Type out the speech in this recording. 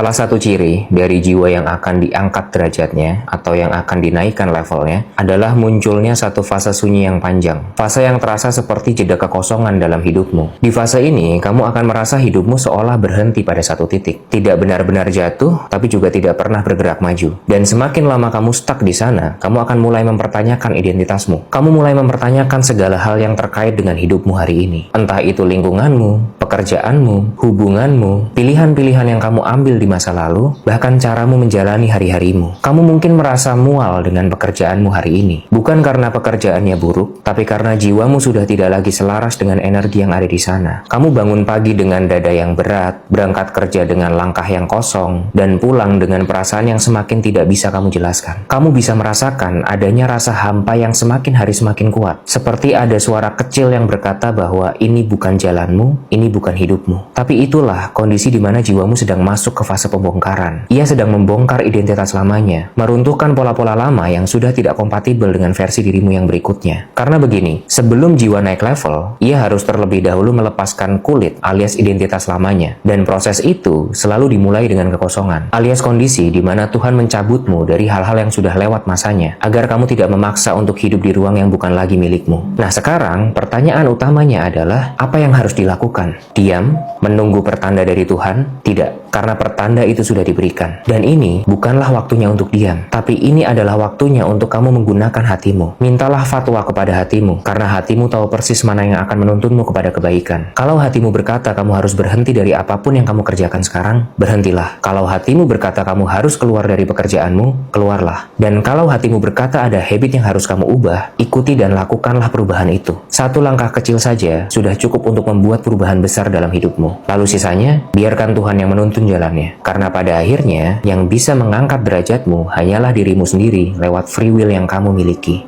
Salah satu ciri dari jiwa yang akan diangkat derajatnya atau yang akan dinaikkan levelnya adalah munculnya satu fase sunyi yang panjang. Fase yang terasa seperti jeda kekosongan dalam hidupmu. Di fase ini, kamu akan merasa hidupmu seolah berhenti pada satu titik. Tidak benar-benar jatuh, tapi juga tidak pernah bergerak maju. Dan semakin lama kamu stuck di sana, kamu akan mulai mempertanyakan identitasmu. Kamu mulai mempertanyakan segala hal yang terkait dengan hidupmu hari ini. Entah itu lingkunganmu, pekerjaanmu, hubunganmu, pilihan-pilihan yang kamu ambil di masa lalu, bahkan caramu menjalani hari-harimu. Kamu mungkin merasa mual dengan pekerjaanmu hari ini. Bukan karena pekerjaannya buruk, tapi karena jiwamu sudah tidak lagi selaras dengan energi yang ada di sana. Kamu bangun pagi dengan dada yang berat, berangkat kerja dengan langkah yang kosong, dan pulang dengan perasaan yang semakin tidak bisa kamu jelaskan. Kamu bisa merasakan adanya rasa hampa yang semakin hari semakin kuat. Seperti ada suara kecil yang berkata bahwa ini bukan jalanmu, ini bukan hidupmu. Tapi itulah kondisi di mana jiwamu sedang masuk ke fase pembongkaran. Ia sedang membongkar identitas lamanya, meruntuhkan pola-pola lama yang sudah tidak kompatibel dengan versi dirimu yang berikutnya. Karena begini, sebelum jiwa naik level, ia harus terlebih dahulu melepaskan kulit alias identitas lamanya. Dan proses itu selalu dimulai dengan kekosongan, alias kondisi di mana Tuhan mencabutmu dari hal-hal yang sudah lewat masanya, agar kamu tidak memaksa untuk hidup di ruang yang bukan lagi milikmu. Nah sekarang, pertanyaan utamanya adalah, apa yang harus dilakukan? Diam? Menunggu pertanda dari Tuhan? Tidak, karena pertanda itu sudah diberikan. Dan ini bukanlah waktunya untuk diam, tapi ini adalah waktunya untuk kamu menggunakan hatimu. Mintalah fatwa kepada hatimu, karena hatimu tahu persis mana yang akan menuntunmu kepada kebaikan. Kalau hatimu berkata kamu harus berhenti dari apapun yang kamu kerjakan sekarang, berhentilah. Kalau hatimu berkata kamu harus keluar dari pekerjaanmu, keluarlah. Dan kalau hatimu berkata ada habit yang harus kamu ubah, ikuti dan lakukanlah perubahan itu. Satu langkah kecil saja sudah cukup untuk membuat perubahan besar dalam hidupmu. Lalu sisanya, biarkan Tuhan yang menuntun jalannya. Karena pada akhirnya, yang bisa mengangkat derajatmu hanyalah dirimu sendiri lewat free will yang kamu miliki.